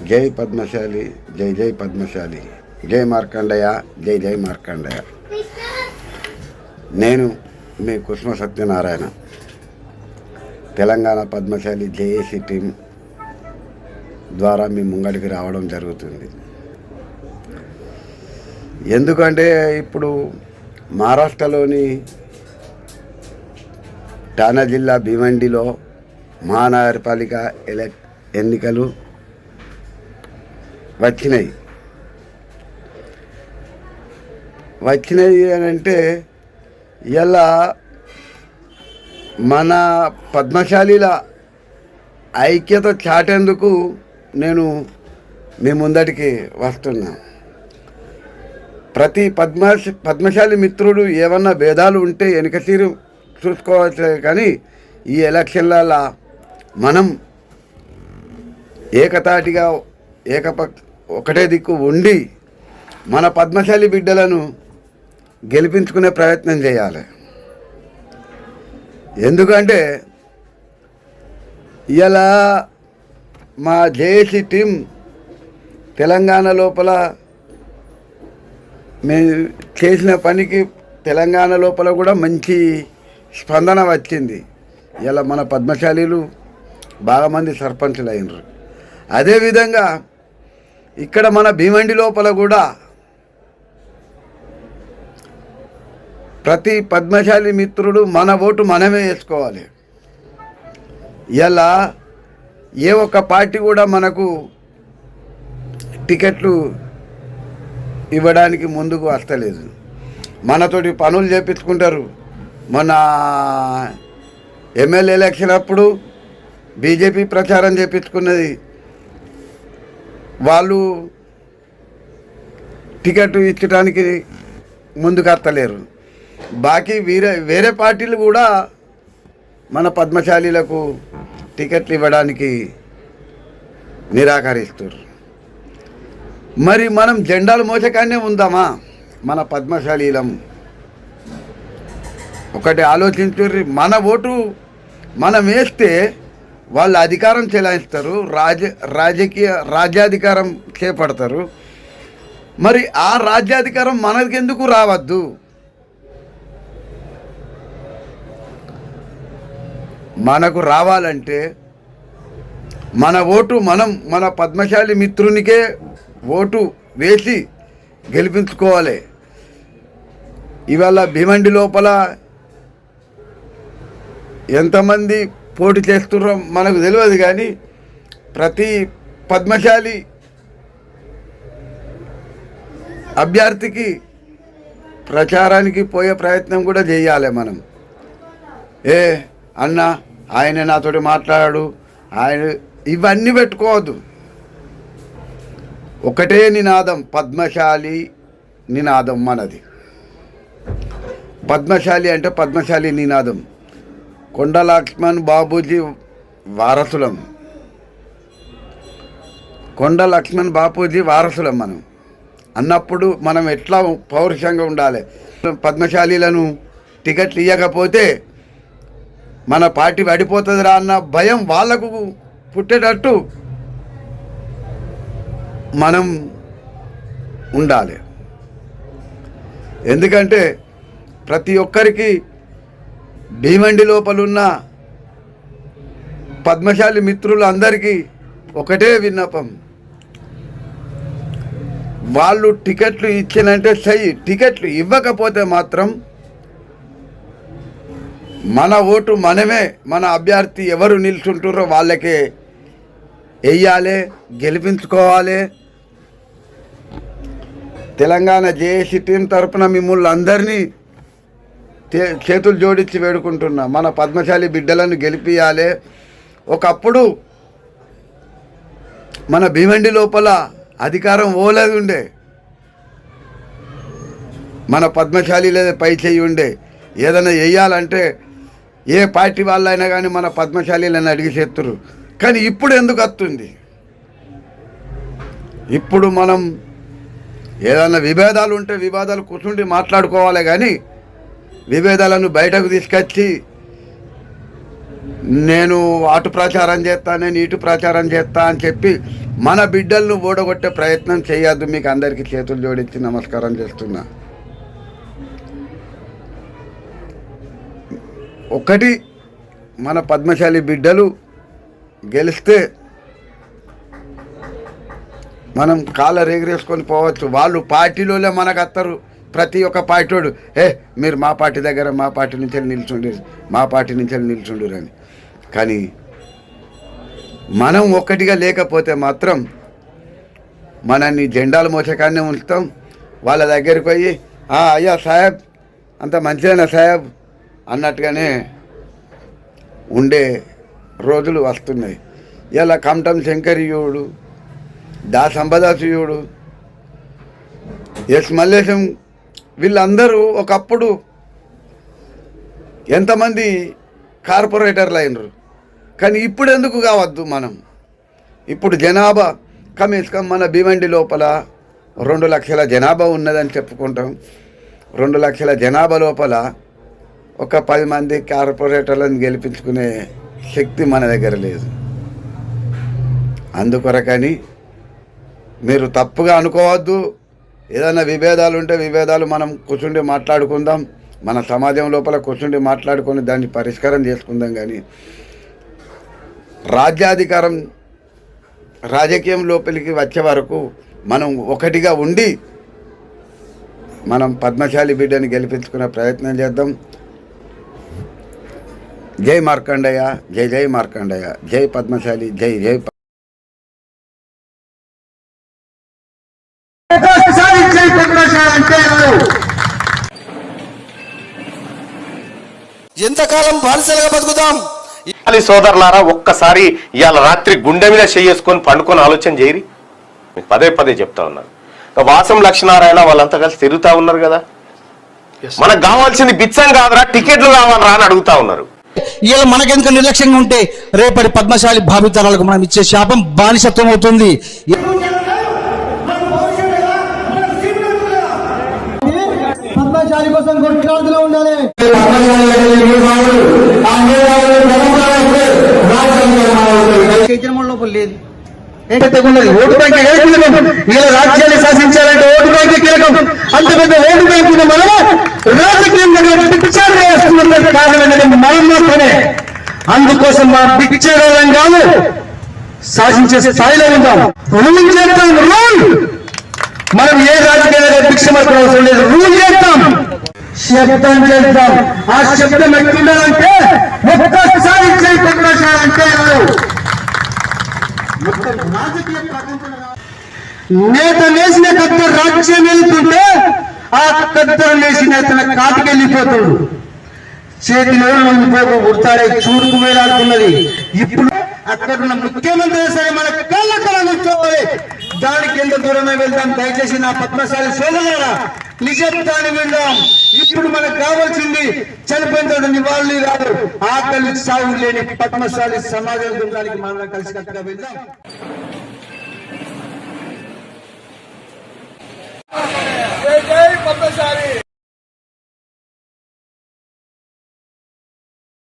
జై పద్మశాలి, జై జై పద్మశాలి, జై మార్కండయ్య, జై జై మార్కండయ్య. నేను మీ కుసుమ సత్యనారాయణ, తెలంగాణ పద్మశాలి జేఏసీ టీం ద్వారా మీ ముంగడికి రావడం జరుగుతుంది. ఎందుకంటే ఇప్పుడు మహారాష్ట్రలోని ఠాణా జిల్లా భివండిలో మహానగరపాలిక ఎన్నికలు వచ్చినాయి అని అంటే ఇలా మన పద్మశాలీల ఐక్యత చాటేందుకు నేను మీ ముందటికి వస్తున్నా. ప్రతి పద్మశాలి మిత్రుడు ఏమన్నా భేదాలు ఉంటే వెనక తీరు చూసుకోవచ్చు, కానీ ఈ ఎలక్షన్లలో మనం ఏకతాటిగా ఒకటే దిక్కు ఉండి మన పద్మశాలి బిడ్డలను గెలిపించుకునే ప్రయత్నం చేయాలి. ఎందుకంటే ఇలా మా జేఏసీ టీం తెలంగాణ లోపల మేము చేసిన పనికి తెలంగాణ లోపల కూడా మంచి స్పందన వచ్చింది. ఇలా మన పద్మశాలీలు బాగా మంది సర్పంచులు అయినరు. అదేవిధంగా ఇక్కడ మన భీమండి లోపల కూడా ప్రతి పద్మశాలి మిత్రుడు మన ఓటు మనమే వేసుకోవాలి. ఇలా ఏ ఒక్క పార్టీ కూడా మనకు టికెట్లు ఇవ్వడానికి ముందుకు వస్తలేదు. మనతోటి పనులు చేపించుకుంటారు. మన ఎమ్మెల్యే ఎలక్షన్ అప్పుడు బీజేపీ ప్రచారం చేపించుకున్నది, వాళ్ళు టికెట్ ఇచ్చడానికి ముందుకు వస్తలేరు. బాకీ వేరే పార్టీలు కూడా మన పద్మశాలీలకు టికెట్లు ఇవ్వడానికి నిరాకరిస్తారు. మరి మనం జెండాలు మోసకానే ఉందామా? మన పద్మశాలీలం ఒకటి ఆలోచించుర్రి. మన ఓటు మనం వేస్తే వాళ్ళు అధికారం చెలాయిస్తారు, రాజ్యాధికారం చేపడతారు. మరి ఆ రాజ్యాధికారం మనకెందుకు రావద్దు? మనకు రావాలంటే మన ఓటు మన పద్మశాలి మిత్రునికే ఓటు వేసి గెలిపించుకోవాలి. ఇవాళ భివండి లోపల ఎంతమంది పోటీ చేస్తున్నారో మనకు తెలియదు, కానీ ప్రతి పద్మశాలి అభ్యర్థికి ప్రచారానికి పోయే ప్రయత్నం కూడా చేయాలి మనం. అన్న ఆయన నాతోటి మాట్లాడాడు, ఆయన ఇవన్నీ పెట్టుకోవద్దు. ఒకటే నినాదం, పద్మశాలి నినాదం మనది. పద్మశాలి అంటే పద్మశాలి నినాదం. కొండ లక్ష్మణ్ బాపూజీ వారసులం, కొండ లక్ష్మణ్ బాపూజీ వారసులం మనం అన్నప్పుడు మనం ఎట్లా పౌరుషంగా ఉండాలి. పద్మశాలీలను టికెట్లు ఇవ్వకపోతే మన పార్టీ పడిపోతుందిరా అన్న భయం వాళ్లకు పుట్టేటట్టు మనం ఉండాలి. ఎందుకంటే ప్రతి ఒక్కరికి భీమండి లోపలున్న పద్మశాలి మిత్రులందరికీ ఒకటే విన్నపం, వాళ్ళు టికెట్లు ఇచ్చినంటే సై, టికెట్లు ఇవ్వకపోతే మాత్రం మన ఓటు మనమే, మన అభ్యర్థి ఎవరు నిల్చుంటారో వాళ్ళకే వెయ్యాలి, గెలిపించుకోవాలి. తెలంగాణ జేఏసీ టీం తరఫున మిమ్మల్ని అందరినీ చేతులు జోడించి వేడుకుంటున్నా. మన పద్మశాలి బిడ్డలను గెలిపియాలి. ఒకప్పుడు మన భీమండి లోపల అధికారం ఓలేదు ఉండే, మన పద్మశాలి లేదా పై చేయి ఉండే. ఏదైనా వేయాలంటే ఏ పార్టీ వాళ్ళైనా కానీ మన పద్మశాలీలను అడిగి చేస్తురు. కానీ ఇప్పుడు ఎందుకు వస్తుంది? ఇప్పుడు మనం ఏదైనా విభేదాలు ఉంటే వివాదాలు కూర్చుండి మాట్లాడుకోవాలి, కానీ విభేదాలను బయటకు తీసుకొచ్చి నేను అటు ప్రచారం చేస్తా, నేను ఇటు ప్రచారం చేస్తా అని చెప్పి మన బిడ్డలను ఓడగొట్టే ప్రయత్నం చేయొద్దు. మీకు అందరికీ చేతులు జోడించి నమస్కారం చేస్తున్నా. ఒకటి, మన పద్మశాలి బిడ్డలు గెలిస్తే మనం కాళ్ళ ఎగరేసుకొని పోవచ్చు. వాళ్ళు పార్టీలోనే మనకు అత్తరు. ప్రతి ఒక్క పార్టీడు మీరు మా పార్టీ దగ్గర మా పార్టీ నుంచి నిల్చుండరు, మా పార్టీ నుంచి నిల్చుండరు అని. కానీ మనం ఒక్కటిగా లేకపోతే మాత్రం మనల్ని జెండాలు మోసకాన్నే ఉంచుతాం. వాళ్ళ దగ్గరికి పోయి అయ్యా సాహెబ్ అంత మంచిదేనా సాహెబ్ అన్నట్టుగానే ఉండే రోజులు వస్తున్నాయి. ఇలా కమటం శంకరీయుడు, సంబదాసుయుడు, ఎస్ మల్లేశం వీళ్ళందరూ ఒకప్పుడు ఎంతమంది కార్పొరేటర్లు అయినరు. కానీ ఇప్పుడు ఎందుకు కావద్దు? మనం ఇప్పుడు జనాభా కమీస్కం మన భీమండి లోపల 2 లక్షల జనాభా ఉన్నదని చెప్పుకుంటాం. 2 లక్షల జనాభా లోపల ఒక 10 మంది కార్పొరేటర్లను గెలిపించుకునే శక్తి మన దగ్గర లేదు. అందుకొరకని మీరు తప్పుగా అనుకోవద్దు. ఏదైనా విభేదాలు ఉంటే విభేదాలు మనం కూర్చుండి మాట్లాడుకుందాం, మన సమాజం లోపల కూర్చుండి మాట్లాడుకొని దాన్ని పరిష్కారం చేసుకుందాం. కానీ రాజ్యాధికారం రాజకీయం లోపలికి వచ్చే వరకు మనం ఒకటిగా ఉండి మనం పద్మశాలి బిడ్డని గెలిపించుకునే ప్రయత్నం చేద్దాం. జై మార్కండయ్య, జై జై మార్కండయ్య, జై పద్మశాలి, జై జై. ఎంతకాలం బానిసలుగా బతుకుతాం? సోదరులారా, ఒక్కసారి ఇవాళ రాత్రి గుండె మీద చేసుకొని పండుకొని ఆలోచన చేయరి. మీకు పదే పదే చెప్తా ఉన్నారు. వాసం లక్ష్మీనారాయణ వాళ్ళంతా కలిసి తిరుగుతా ఉన్నారు కదా. మనకు కావాల్సింది బిచ్చం కాదురా, టికెట్లు కావాలరా అని అడుగుతా ఉన్నారు. ఇలా మనకెందుకు నిర్లక్ష్యంగా ఉంటే రేపటి పద్మశాలి భావితరాలకు మనం ఇచ్చే శాపం బానిసత్వం అవుతుంది. పద్మశాలి కోసం కొట్లాడుతూ ఉండాలి. లోపల లేదు, ఓటు బ్యాంక్ ఇలా రాజ్యాన్ని శాసించాలంటే ఓటు బ్యాంక్ కీలకం. అంత పెద్ద ఓటు బ్యాంక్ మనం రాజకీయం కారణం మనం మాత్రమే. అందుకోసం మా భిక్షారం కాదు, శాసించే స్థాయిలో ఉందాం. రూల్ చేద్దాం, రూల్. మనం ఏ రాజకీయాలు భిక్ష మాత్రం అవసరం లేదు, రూల్ చేద్దాం, శబ్దం చేద్దాం. ఆ శబ్దం ఎట్లుండాలంటే ఒక్కసారి పద్మశాలంటే నేత నేసిన కత్త రాజ్యం వెళ్తుంటే ఆ కత్తరు నేసిన తన కాటికి వెళ్ళిపోతాడు. చేతిలో పోకు గుర్తాడే చూడుకు వేలాడుతున్నది. ఇప్పుడు అక్కడ ఉన్న ముఖ్యమంత్రి సరే మన కళ్ళ కూర్చోవాలి. దానికి ఎంత దూరమే వెళ్దాం. దయచేసి నా పద్మశాలి సోదరులారా, నిజాన్ని విందాం. ఇప్పుడు మనకు కావాల్సింది చనిపోయిన నివాళులు కాదు, ఆకలి సాగు లేని పద్మశాలి సమాజం గుండానికి మనం కలిసికట్టుగా వెళ్దాం. జై జై పద్మశాలి.